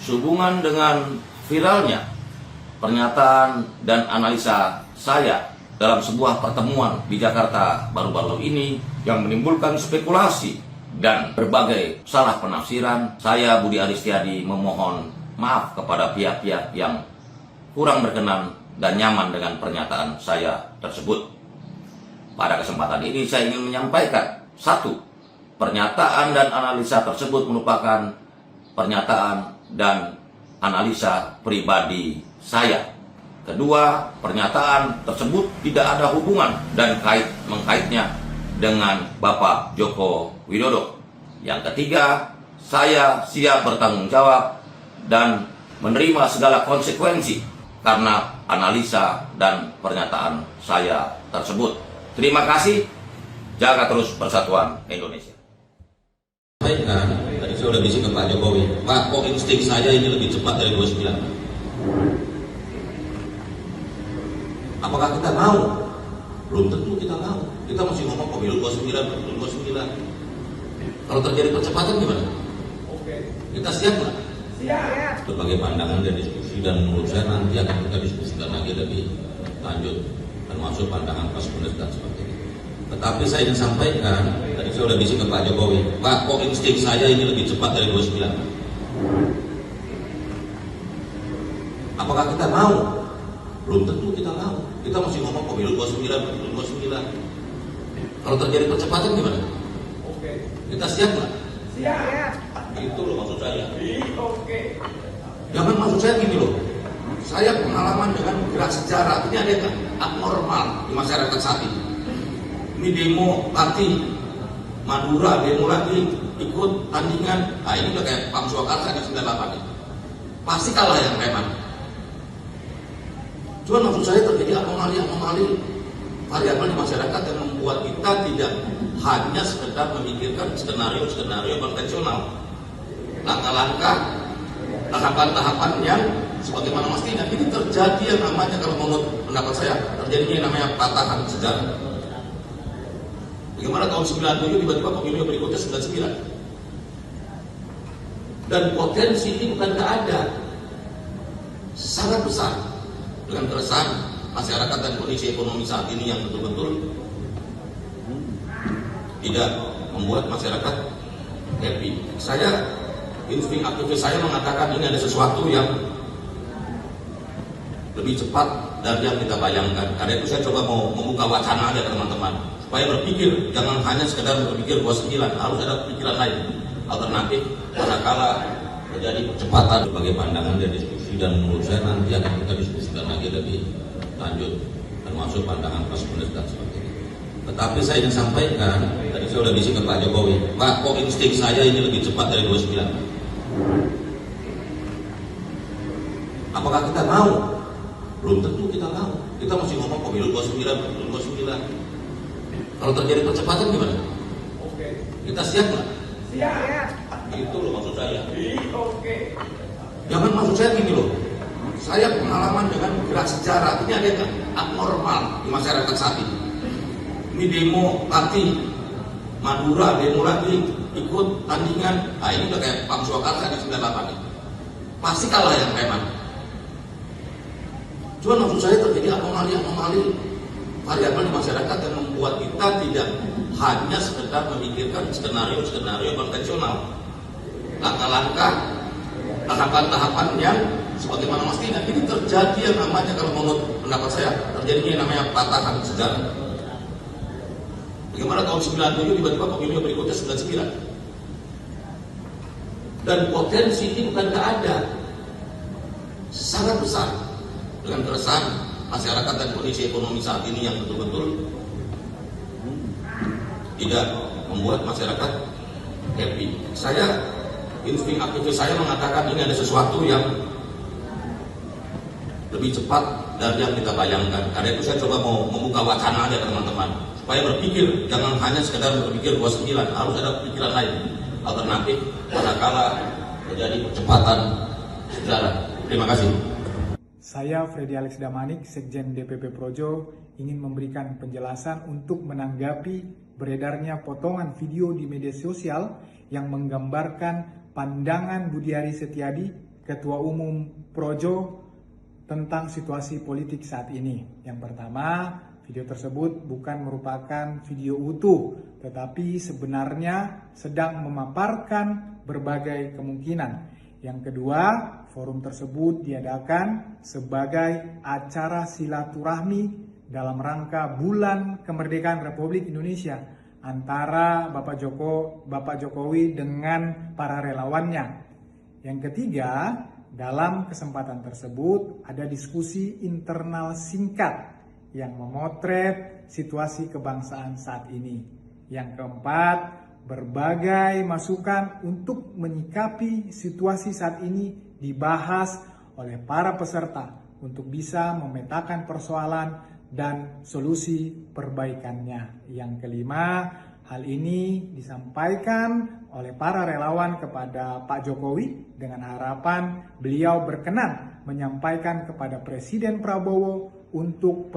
Sehubungan dengan viralnya pernyataan dan analisa saya dalam sebuah pertemuan di Jakarta baru-baru ini yang menimbulkan spekulasi dan berbagai salah penafsiran, saya Budi Aris Setiadi memohon maaf kepada pihak-pihak yang kurang berkenan dan nyaman dengan pernyataan saya tersebut. Pada kesempatan ini saya ingin menyampaikan, satu, pernyataan dan analisa tersebut merupakan pernyataan dan analisa pribadi saya. Kedua, pernyataan tersebut tidak ada hubungan dan mengkaitnya dengan Bapak Joko Widodo. Yang ketiga, saya siap bertanggung jawab dan menerima segala konsekuensi karena analisa dan pernyataan saya tersebut. Terima kasih, jaga terus persatuan Indonesia. Sampaikan, tadi saya sudah bisik ke Pak Jokowi, Pak, kok insting saya ini lebih cepat dari 29? Apakah kita mau? Belum tentu kita mau. Kita masih ngomong pemilu 29, pemilu 29. Kalau terjadi percepatan gimana? Oke. Kita siap nggak? Siap. Berbagai pandangan dan diskusi, dan menurut saya nanti akan kita diskusikan lagi lebih lanjut, termasuk pandangan Pak Sunes dan sebagainya. Tetapi saya ingin sampaikan, tadi saya sudah bisik ke Pak Jokowi, Pak, kok insting saya ini lebih cepat dari 29? Apakah kita mau? Belum tentu kita mau. Kita masih ngomong pemilu 29, pemilu 29. Kalau terjadi percepatan gimana? Oke. Kita siap nggak? Siap. Itu loh maksud saya. Oke. Jangan maksud saya gini loh. Saya pengalaman dengan gerak sejarah, ini ada yang abnormal di masyarakat saat ini. Ini demo nanti Madura, demo lagi ikut tandingan. Nah ini udah kayak Pam Swakarsa ke 98 ini. Pasti kalah yang kayak mana. Cuma maksud saya terjadi anomali variabel di masyarakat yang membuat kita tidak hanya sekedar memikirkan skenario konvensional, langkah-langkah, tahapan-tahapan yang sebagaimana mestinya. Ini terjadi yang namanya, kalau menurut pendapat saya, terjadinya yang namanya patahan sejarah. Bagaimana tahun 97 tiba-tiba pemilu berikutnya 99. Dan potensi ini bukan tidak ada, sangat besar. Dengan keresahan masyarakat dan kondisi ekonomi saat ini yang betul-betul tidak membuat masyarakat happy. Insting aktivis saya mengatakan ini ada sesuatu yang lebih cepat dari yang kita bayangkan. Karena itu saya coba mau membuka wacana aja teman-teman, supaya berpikir, jangan hanya sekedar berpikir 29, harus ada pikiran lain, alternatif, manakala terjadi percepatan. Berbagai pandangan dan diskusi, dan menurut saya nanti akan kita diskusikan lagi lebih lanjut, termasuk pandangan Pak Sunes dan sebagainya. Tetapi saya ingin sampaikan, tadi saya sudah bisik ke Pak Jokowi, Pak, kok insting saya ini lebih cepat dari 29? Apakah kita mau? Belum tentu kita mau. Kita masih ngomong pemilu 29, pemilu 29. Kalau terjadi percepatan gimana? Oke. Kita siap nggak? Siap. Itu loh maksud saya. Oke. Jangan maksud saya gini loh. Saya pengalaman dengan gerak sejarah, ini ada yang abnormal di masyarakat saat ini. Ini demo nanti Madura, demo lagi ikut tandingan. Nah ini udah kayak Pam Swakarsa ke 98 ini. Pasti kalah yang kayak mana. Cuma maksud saya terjadi anomali variabel di masyarakat yang membuat kita tidak hanya sekedar memikirkan skenario konvensional, langkah-langkah, tahapan-tahapan yang sebagaimana mestinya. Ini terjadi yang namanya, kalau menurut pendapat saya, terjadinya yang namanya patahan sejarah. Bagaimana tahun 97 tiba-tiba pemilu berikutnya 99. Dan potensi ini bukan tidak ada, sangat besar. Dengan keresahan masyarakat dan kondisi ekonomi saat ini yang betul-betul tidak membuat masyarakat happy. Insting aktivis saya mengatakan ini ada sesuatu yang lebih cepat dari yang kita bayangkan. Karena itu saya coba mau membuka wacana aja teman-teman, supaya berpikir, jangan hanya sekedar berpikir 29, harus ada pikiran lain, alternatif, manakala terjadi percepatan sejarah. Terima kasih. Saya Freddy Alex Damanik, Sekjen DPP Projo, ingin memberikan penjelasan untuk menanggapi beredarnya potongan video di media sosial yang menggambarkan pandangan Budi Aris Setiadi Ketua Umum Projo tentang situasi politik saat ini. Yang pertama, video tersebut bukan merupakan video utuh, tetapi sebenarnya sedang memaparkan berbagai kemungkinan. Yang kedua, forum tersebut diadakan sebagai acara silaturahmi dalam rangka Bulan Kemerdekaan Republik Indonesia antara Bapak Jokowi dengan para relawannya. Yang ketiga, dalam kesempatan tersebut ada diskusi internal singkat yang memotret situasi kebangsaan saat ini. Yang keempat, berbagai masukan untuk menyikapi situasi saat ini dibahas oleh para peserta untuk bisa memetakan persoalan dan solusi perbaikannya. Yang kelima, hal ini disampaikan oleh para relawan kepada Pak Jokowi dengan harapan beliau berkenan menyampaikan kepada Presiden Prabowo untuk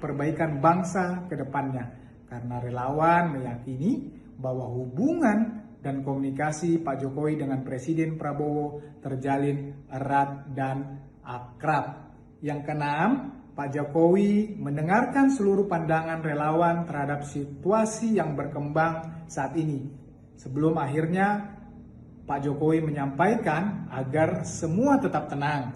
perbaikan bangsa ke depannya. Karena relawan meyakini bahwa hubungan dan komunikasi Pak Jokowi dengan Presiden Prabowo terjalin erat dan akrab. Yang keenam, Pak Jokowi mendengarkan seluruh pandangan relawan terhadap situasi yang berkembang saat ini. Sebelum akhirnya Pak Jokowi menyampaikan agar semua tetap tenang.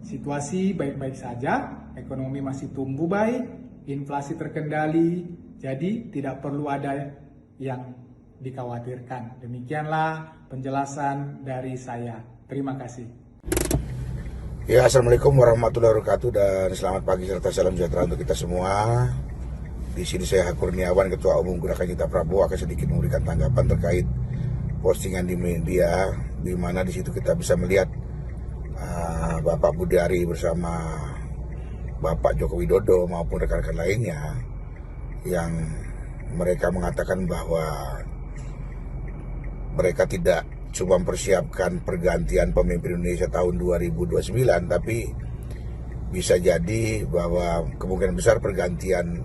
Situasi baik-baik saja, ekonomi masih tumbuh baik, inflasi terkendali, jadi tidak perlu ada yang dikhawatirkan. Demikianlah penjelasan dari saya. Terima kasih. Ya, Assalamualaikum warahmatullahi wabarakatuh dan selamat pagi serta salam sejahtera untuk kita semua. Di sini saya Kurniawan, Ketua Umum Gerakan Cinta Prabowo, akan sedikit memberikan tanggapan terkait postingan di media, di mana di situ kita bisa melihat Bapak Budiari bersama Bapak Joko Widodo maupun rekan-rekan lainnya yang mereka mengatakan bahwa mereka tidak cuma mempersiapkan pergantian pemimpin Indonesia tahun 2029, tapi bisa jadi bahwa kemungkinan besar pergantian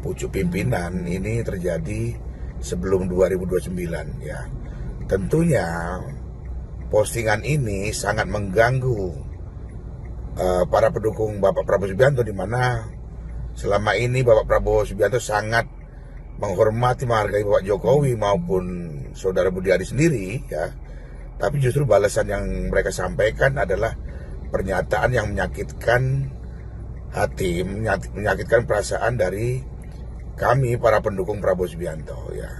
pucuk pimpinan ini terjadi sebelum 2029 ya. Tentunya postingan ini sangat mengganggu para pendukung Bapak Prabowo Subianto, di mana selama ini Bapak Prabowo Subianto sangat menghormati, menghargai Bapak Jokowi maupun Saudara Budiari sendiri ya. Tapi justru balasan yang mereka sampaikan adalah pernyataan yang menyakitkan hati, menyakitkan perasaan dari kami para pendukung Prabowo Subianto ya.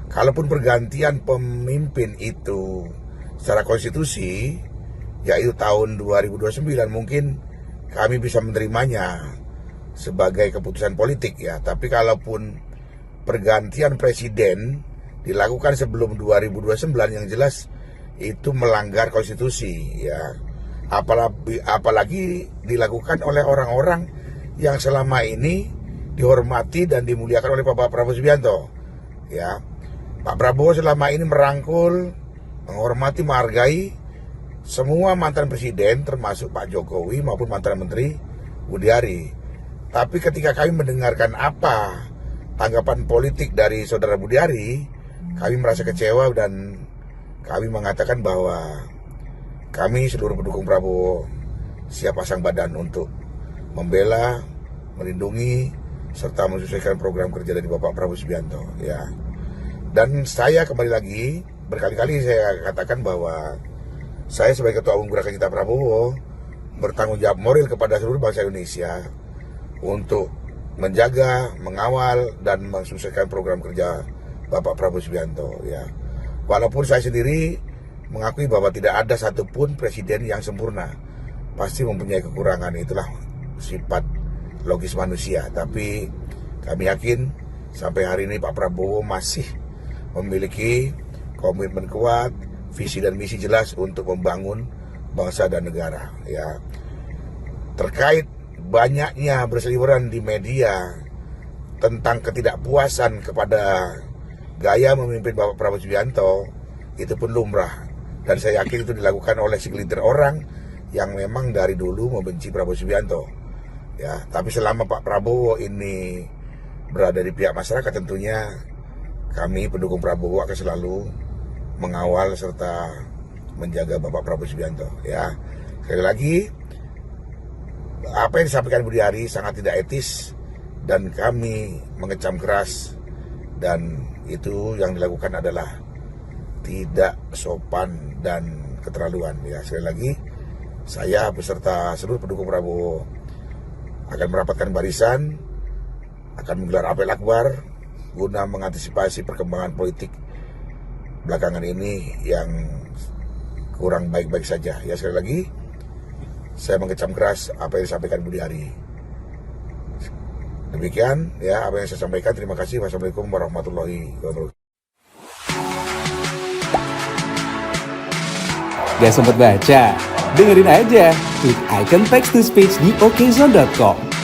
Kalaupun pergantian pemimpin itu secara konstitusi yaitu tahun 2029, mungkin kami bisa menerimanya sebagai keputusan politik ya. Tapi kalaupun pergantian presiden dilakukan sebelum 2029, yang jelas itu melanggar konstitusi ya. Apalagi dilakukan oleh orang-orang yang selama ini dihormati dan dimuliakan oleh Bapak Prabowo Subianto ya. Pak Prabowo selama ini merangkul, menghormati, menghargai semua mantan presiden termasuk Pak Jokowi maupun mantan menteri Budiari. Tapi ketika kami mendengarkan apa tanggapan politik dari Saudara Budiari, kami merasa kecewa dan kami mengatakan bahwa kami seluruh pendukung Prabowo siap pasang badan untuk membela, melindungi, serta menyesuaikan program kerja dari Bapak Prabowo Subianto ya. Dan saya kembali lagi berkali-kali saya katakan bahwa saya sebagai Ketua Umum Gerakan Cinta Prabowo bertanggung jawab moral kepada seluruh bangsa Indonesia untuk menjaga, mengawal dan mensukseskan program kerja Bapak Prabowo Subianto ya. Walaupun saya sendiri mengakui bahwa tidak ada satupun presiden yang sempurna, pasti mempunyai kekurangan, itulah sifat logis manusia. Tapi kami yakin sampai hari ini Pak Prabowo masih memiliki komitmen kuat, visi dan misi jelas untuk membangun bangsa dan negara ya. Terkait banyaknya berseliweran di media tentang ketidakpuasan kepada gaya memimpin Bapak Prabowo Subianto, itu pun lumrah, dan saya yakin itu dilakukan oleh segelintir orang yang memang dari dulu membenci Prabowo Subianto ya. Tapi selama Pak Prabowo ini berada di pihak masyarakat, tentunya kami pendukung Prabowo akan selalu mengawal serta menjaga Bapak Prabowo Subianto. Ya, sekali lagi apa yang disampaikan Budi Ari sangat tidak etis dan kami mengecam keras, dan itu yang dilakukan adalah tidak sopan dan keterlaluan. Ya, sekali lagi saya beserta seluruh pendukung Prabowo akan merapatkan barisan, akan menggelar apel akbar guna mengantisipasi perkembangan politik belakangan ini yang kurang baik-baik saja. Ya, sekali lagi saya mengecam keras apa yang disampaikan Budi Ari. Demikian ya apa yang saya sampaikan. Terima kasih. Wassalamualaikum warahmatullahi wabarakatuh. Gak sempet baca? Dengerin aja, klik icon text to speech di okezone.com.